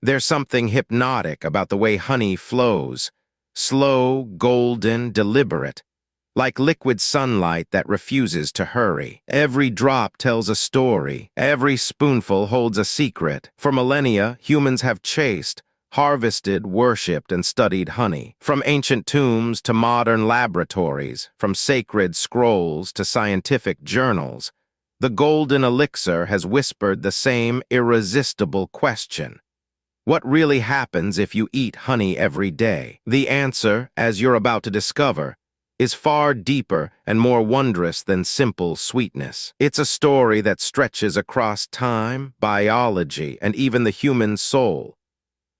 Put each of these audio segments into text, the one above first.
There's something hypnotic about the way honey flows. Slow, golden, deliberate. Like liquid sunlight that refuses to hurry. Every drop tells a story. Every spoonful holds a secret. For millennia, humans have chased, harvested, worshipped, and studied honey. From ancient tombs to modern laboratories, from sacred scrolls to scientific journals, the golden elixir has whispered the same irresistible question. What really happens if you eat honey every day? The answer, as you're about to discover, is far deeper and more wondrous than simple sweetness. It's a story that stretches across time, biology, and even the human soul.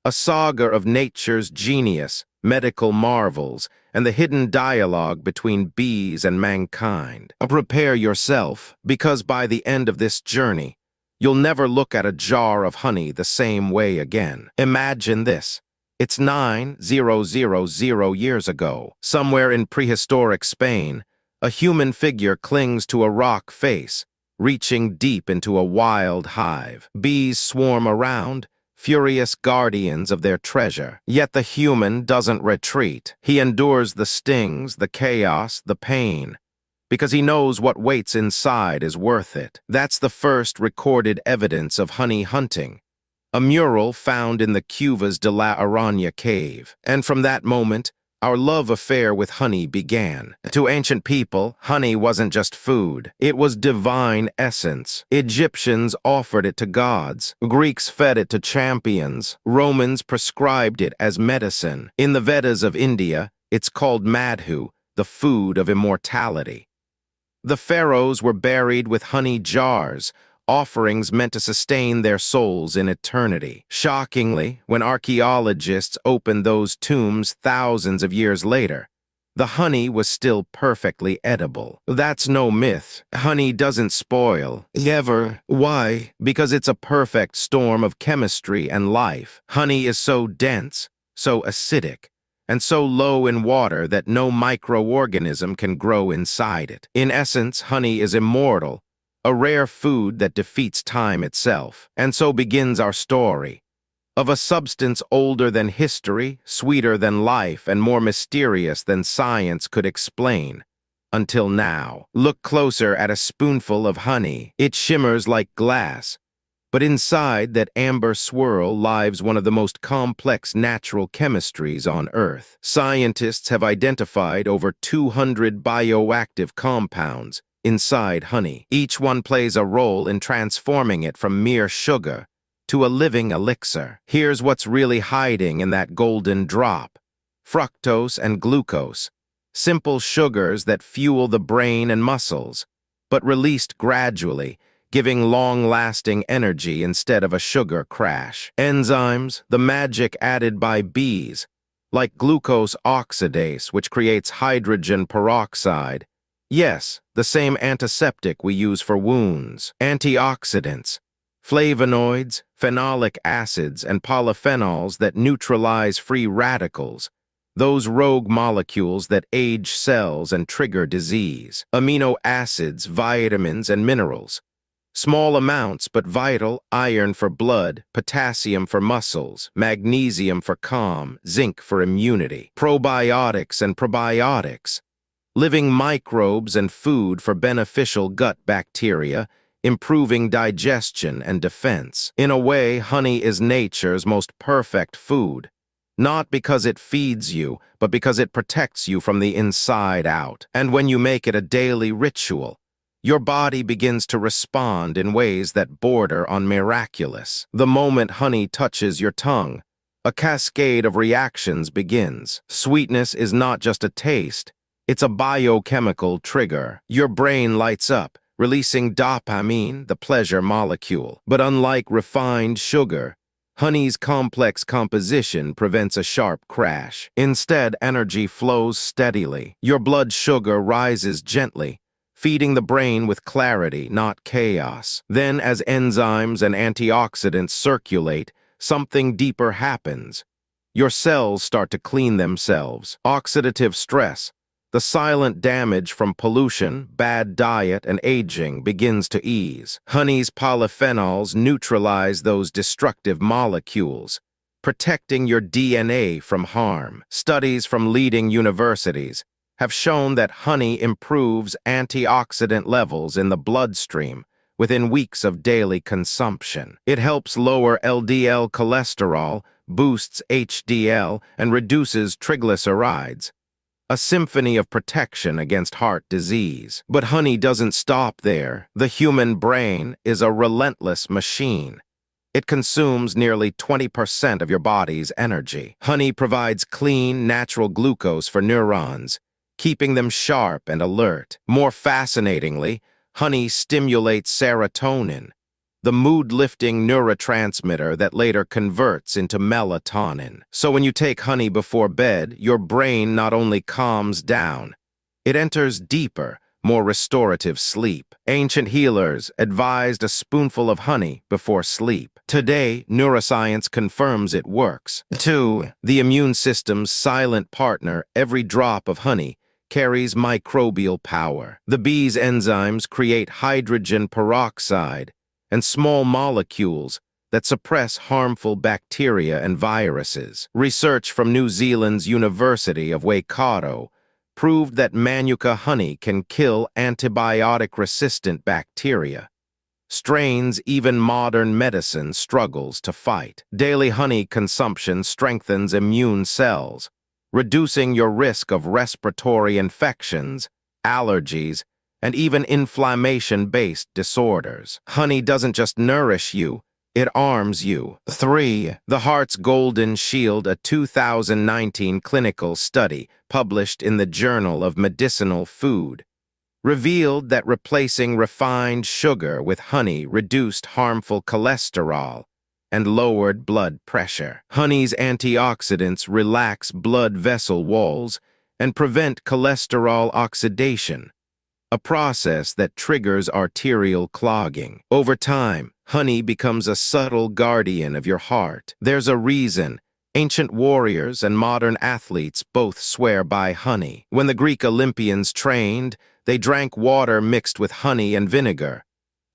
A saga of nature's genius, medical marvels, and the hidden dialogue between bees and mankind. Prepare yourself, because by the end of this journey, you'll never look at a jar of honey the same way again. Imagine this. It's 9,000 years ago. Somewhere in prehistoric Spain, a human figure clings to a rock face, reaching deep into a wild hive. Bees swarm around, furious guardians of their treasure. Yet the human doesn't retreat. He endures the stings, the chaos, the pain, because he knows what waits inside is worth it. That's the first recorded evidence of honey hunting. A mural found in the Cuvas de la Araña cave. And from that moment, our love affair with honey began. To ancient people, honey wasn't just food. It was divine essence. Egyptians offered it to gods. Greeks fed it to champions. Romans prescribed it as medicine. In the Vedas of India, it's called madhu, the food of immortality. The pharaohs were buried with honey jars, offerings meant to sustain their souls in eternity. Shockingly, when archaeologists opened those tombs thousands of years later, the honey was still perfectly edible. That's no myth. Honey doesn't spoil. Ever. Why? Because it's a perfect storm of chemistry and life. Honey is so dense, so acidic, and so low in water that no microorganism can grow inside it. In essence, honey is immortal, a rare food that defeats time itself. And so begins our story, of a substance older than history, sweeter than life, and more mysterious than science could explain. Until now. Look closer at a spoonful of honey. It shimmers like glass, but inside that amber swirl lies one of the most complex natural chemistries on Earth. Scientists have identified over 200 bioactive compounds inside honey. Each one plays a role in transforming it from mere sugar to a living elixir. Here's what's really hiding in that golden drop: fructose and glucose, simple sugars that fuel the brain and muscles, but released gradually, giving long-lasting energy instead of a sugar crash. Enzymes, the magic added by bees, like glucose oxidase, which creates hydrogen peroxide. Yes, the same antiseptic we use for wounds. Antioxidants, flavonoids, phenolic acids, and polyphenols that neutralize free radicals, those rogue molecules that age cells and trigger disease. Amino acids, vitamins, and minerals. Small amounts but vital: iron for blood, potassium for muscles, magnesium for calm, zinc for immunity. Probiotics and probiotics, living microbes and food for beneficial gut bacteria, improving digestion and defense. In a way, honey is nature's most perfect food, not because it feeds you, but because it protects you from the inside out. And when you make it a daily ritual, your body begins to respond in ways that border on miraculous. The moment honey touches your tongue, a cascade of reactions begins. Sweetness is not just a taste, it's a biochemical trigger. Your brain lights up, releasing dopamine, the pleasure molecule. But unlike refined sugar, honey's complex composition prevents a sharp crash. Instead, energy flows steadily. Your blood sugar rises gently, feeding the brain with clarity, not chaos. Then, as enzymes and antioxidants circulate, something deeper happens. Your cells start to clean themselves. Oxidative stress, the silent damage from pollution, bad diet, and aging, begins to ease. Honey's polyphenols neutralize those destructive molecules, protecting your DNA from harm. Studies from leading universities have shown that honey improves antioxidant levels in the bloodstream within weeks of daily consumption. It helps lower LDL cholesterol, boosts HDL, and reduces triglycerides. A symphony of protection against heart disease. But honey doesn't stop there. The human brain is a relentless machine. It consumes nearly 20% of your body's energy. Honey provides clean, natural glucose for neurons, keeping them sharp and alert. More fascinatingly, honey stimulates serotonin, the mood-lifting neurotransmitter that later converts into melatonin. So when you take honey before bed, your brain not only calms down, it enters deeper, more restorative sleep. Ancient healers advised a spoonful of honey before sleep. Today, neuroscience confirms it works. 2. The immune system's silent partner, every drop of honey carries microbial power. The bee's enzymes create hydrogen peroxide and small molecules that suppress harmful bacteria and viruses. Research from New Zealand's University of Waikato proved that Manuka honey can kill antibiotic-resistant bacteria, strains even modern medicine struggles to fight. Daily honey consumption strengthens immune cells, reducing your risk of respiratory infections, allergies, and even inflammation-based disorders. Honey doesn't just nourish you, it arms you. 3. The Heart's Golden Shield, a 2019 clinical study published in the Journal of Medicinal Food, revealed that replacing refined sugar with honey reduced harmful cholesterol and lowered blood pressure. Honey's antioxidants relax blood vessel walls and prevent cholesterol oxidation, a process that triggers arterial clogging. Over time, honey becomes a subtle guardian of your heart. There's a reason ancient warriors and modern athletes both swear by honey. When the Greek Olympians trained, they drank water mixed with honey and vinegar,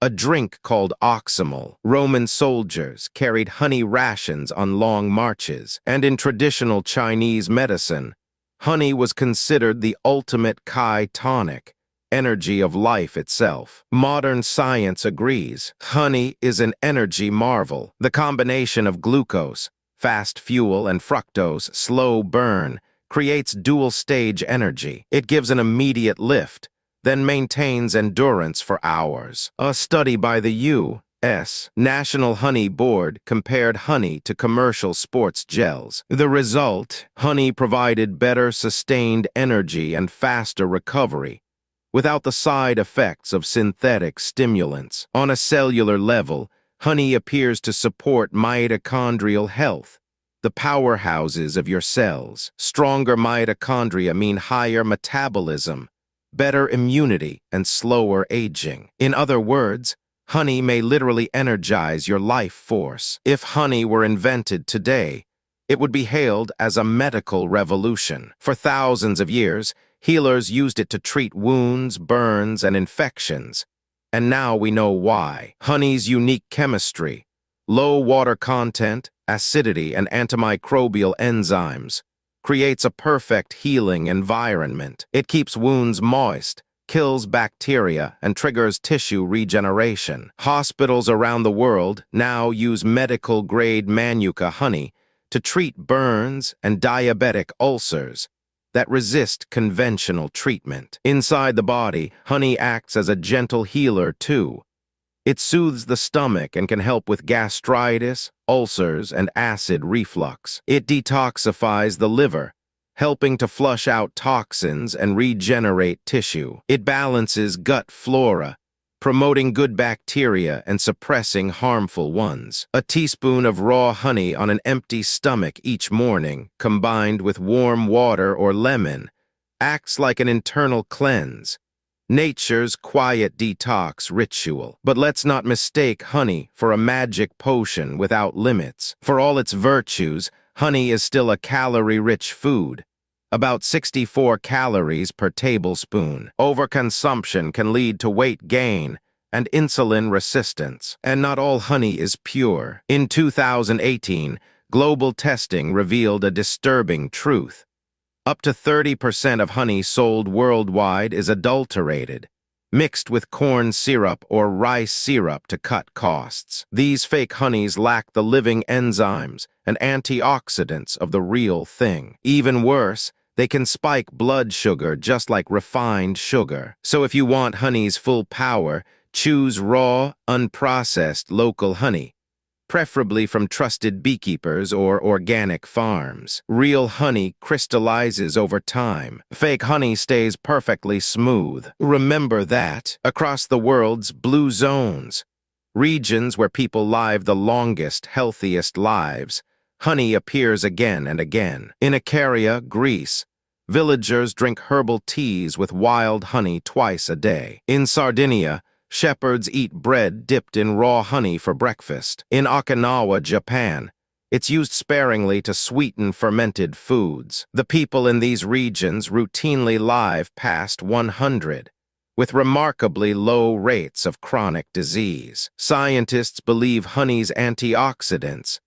a drink called oxymel. Roman soldiers carried honey rations on long marches, and in traditional Chinese medicine, honey was considered the ultimate Kai tonic, energy of life itself. Modern science agrees. Honey is an energy marvel. The combination of glucose, fast fuel, and fructose, slow burn, creates dual-stage energy. It gives an immediate lift, then maintains endurance for hours. A study by the U.S. National Honey Board compared honey to commercial sports gels. The result: honey provided better sustained energy and faster recovery, without the side effects of synthetic stimulants. On a cellular level, honey appears to support mitochondrial health, the powerhouses of your cells. Stronger mitochondria mean higher metabolism, better immunity, and slower aging. In other words, honey may literally energize your life force. If honey were invented today, it would be hailed as a medical revolution. For thousands of years, healers used it to treat wounds, burns, and infections. And now we know why. Honey's unique chemistry, low water content, acidity, and antimicrobial enzymes, creates a perfect healing environment. It keeps wounds moist, kills bacteria, and triggers tissue regeneration. Hospitals around the world now use medical-grade Manuka honey to treat burns and diabetic ulcers that resist conventional treatment. Inside the body, honey acts as a gentle healer too. It soothes the stomach and can help with gastritis, ulcers, and acid reflux. It detoxifies the liver, helping to flush out toxins and regenerate tissue. It balances gut flora, promoting good bacteria and suppressing harmful ones. A teaspoon of raw honey on an empty stomach each morning, combined with warm water or lemon, acts like an internal cleanse, nature's quiet detox ritual. But let's not mistake honey for a magic potion without limits. For all its virtues, honey is still a calorie-rich food, about 64 calories per tablespoon. Overconsumption can lead to weight gain and insulin resistance. And not all honey is pure. In 2018, global testing revealed a disturbing truth. Up to 30% of honey sold worldwide is adulterated, mixed with corn syrup or rice syrup to cut costs. These fake honeys lack the living enzymes and antioxidants of the real thing. Even worse, they can spike blood sugar just like refined sugar. So if you want honey's full power, choose raw, unprocessed local honey, preferably from trusted beekeepers or organic farms. Real honey crystallizes over time. Fake honey stays perfectly smooth. Remember that. Across the world's blue zones, regions where people live the longest, healthiest lives, honey appears again and again. In Icaria, Greece, villagers drink herbal teas with wild honey twice a day. In Sardinia, shepherds eat bread dipped in raw honey for breakfast. In Okinawa, Japan, it's used sparingly to sweeten fermented foods. The people in these regions routinely live past 100, with remarkably low rates of chronic disease. Scientists believe honey's antioxidants,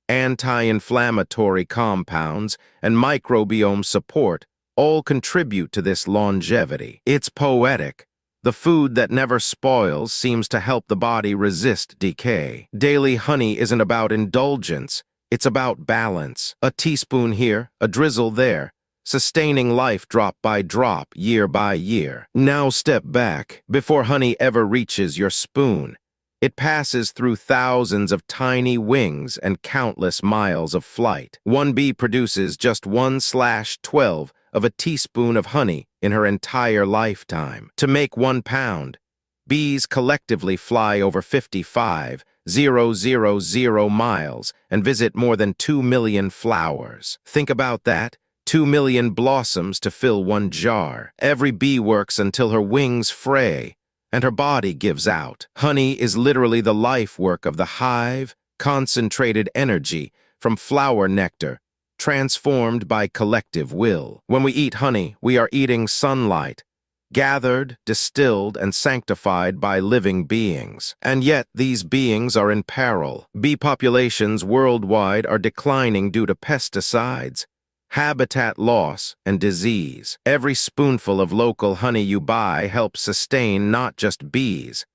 anti-inflammatory compounds, and microbiome support all contribute to this longevity. It's poetic. The food that never spoils seems to help the body resist decay. Daily honey isn't about indulgence, it's about balance. A teaspoon here, a drizzle there, sustaining life drop by drop, year by year. Now step back. Before honey ever reaches your spoon, it passes through thousands of tiny wings and countless miles of flight. One bee produces just 1/12 of a teaspoon of honey in her entire lifetime. To make 1 pound, bees collectively fly over 55,000 miles and visit more than 2 million flowers. Think about that. 2 million blossoms to fill 1 jar. Every bee works until her wings fray and her body gives out. Honey is literally the life work of the hive, concentrated energy from flower nectar, transformed by collective will. When we eat honey, we are eating sunlight, gathered, distilled, and sanctified by living beings. And yet, these beings are in peril. Bee populations worldwide are declining due to pesticides, habitat loss, and disease. Every spoonful of local honey you buy helps sustain not just bees,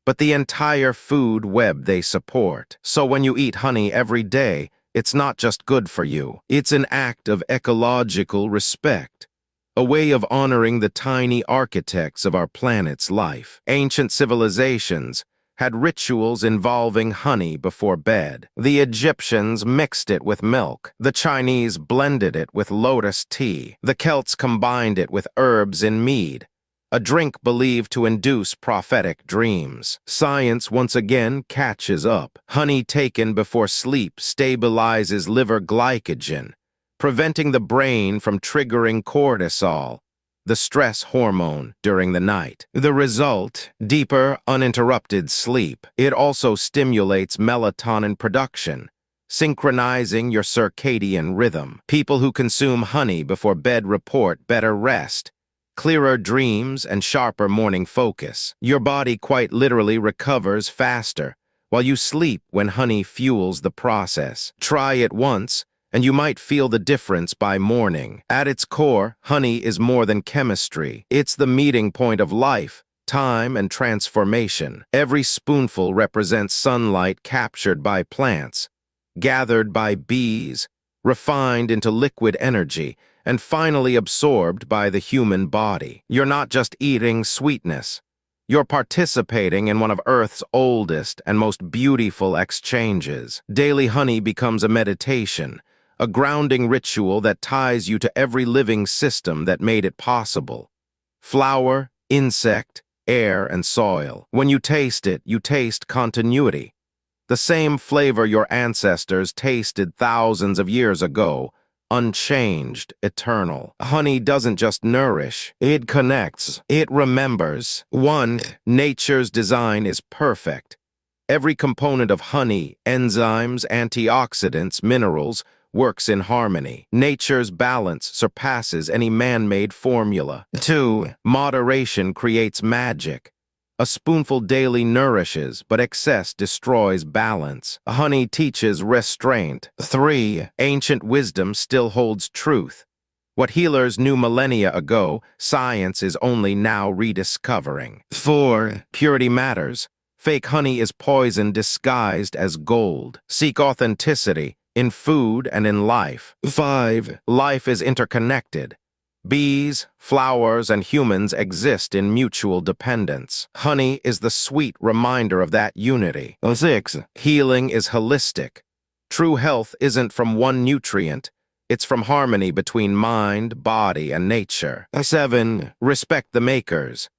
but the entire food web they support. So when you eat honey every day, it's not just good for you. It's an act of ecological respect, a way of honoring the tiny architects of our planet's life. Ancient civilizations had rituals involving honey before bed. The Egyptians mixed it with milk. The Chinese blended it with lotus tea. The Celts combined it with herbs in mead, a drink believed to induce prophetic dreams. Science once again catches up. Honey taken before sleep stabilizes liver glycogen, preventing the brain from triggering cortisol, the stress hormone, during the night. The result, deeper, uninterrupted sleep. It also stimulates melatonin production, synchronizing your circadian rhythm. People who consume honey before bed report better rest, clearer dreams, and sharper morning focus. Your body quite literally recovers faster while you sleep when honey fuels the process. Try it once, and you might feel the difference by morning. At its core, honey is more than chemistry. It's the meeting point of life, time, and transformation. Every spoonful represents sunlight captured by plants, gathered by bees, refined into liquid energy, and finally absorbed by the human body. You're not just eating sweetness. You're participating in one of Earth's oldest and most beautiful exchanges. Daily honey becomes a meditation, a grounding ritual that ties you to every living system that made it possible: flower, insect, air, and soil. When you taste it, you taste continuity. The same flavor your ancestors tasted thousands of years ago, unchanged, eternal. Honey doesn't just nourish, it connects, it remembers. 1. Nature's design is perfect. Every component of honey, enzymes, antioxidants, minerals, works in harmony. Nature's balance surpasses any man-made formula. 2. Moderation creates magic. A spoonful daily nourishes, but excess destroys balance. Honey teaches restraint. 3. Ancient wisdom still holds truth. What healers knew millennia ago, science is only now rediscovering. 4. Purity matters. Fake honey is poison disguised as gold. Seek authenticity in food and in life. 5. Life is interconnected. Bees, flowers, and humans exist in mutual dependence. Honey is the sweet reminder of that unity. 6. Healing is holistic. True health isn't from one nutrient. It's from harmony between mind, body, and nature. 7. Respect the makers.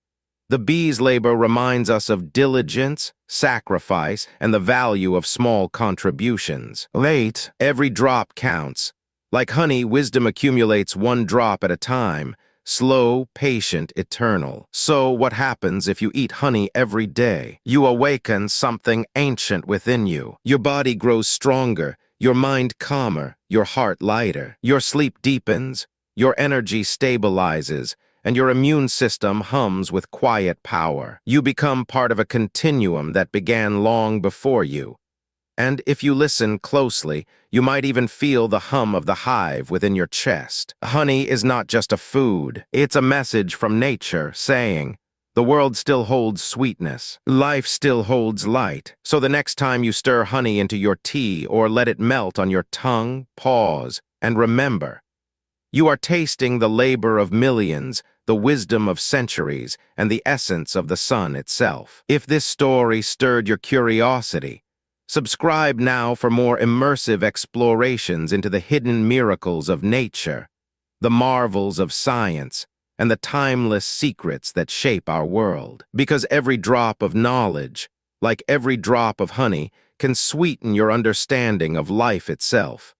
The bee's labor reminds us of diligence, sacrifice, and the value of small contributions. 8. Every drop counts. Like honey, wisdom accumulates one drop at a time, slow, patient, eternal. So what happens if you eat honey every day? You awaken something ancient within you. Your body grows stronger, your mind calmer, your heart lighter. Your sleep deepens, your energy stabilizes, and your immune system hums with quiet power. You become part of a continuum that began long before you. And if you listen closely, you might even feel the hum of the hive within your chest. Honey is not just a food. It's a message from nature saying, the world still holds sweetness. Life still holds light. So the next time you stir honey into your tea or let it melt on your tongue, pause and remember. You are tasting the labor of millions, the wisdom of centuries, and the essence of the sun itself. If this story stirred your curiosity, subscribe now for more immersive explorations into the hidden miracles of nature, the marvels of science, and the timeless secrets that shape our world. Because every drop of knowledge, like every drop of honey, can sweeten your understanding of life itself.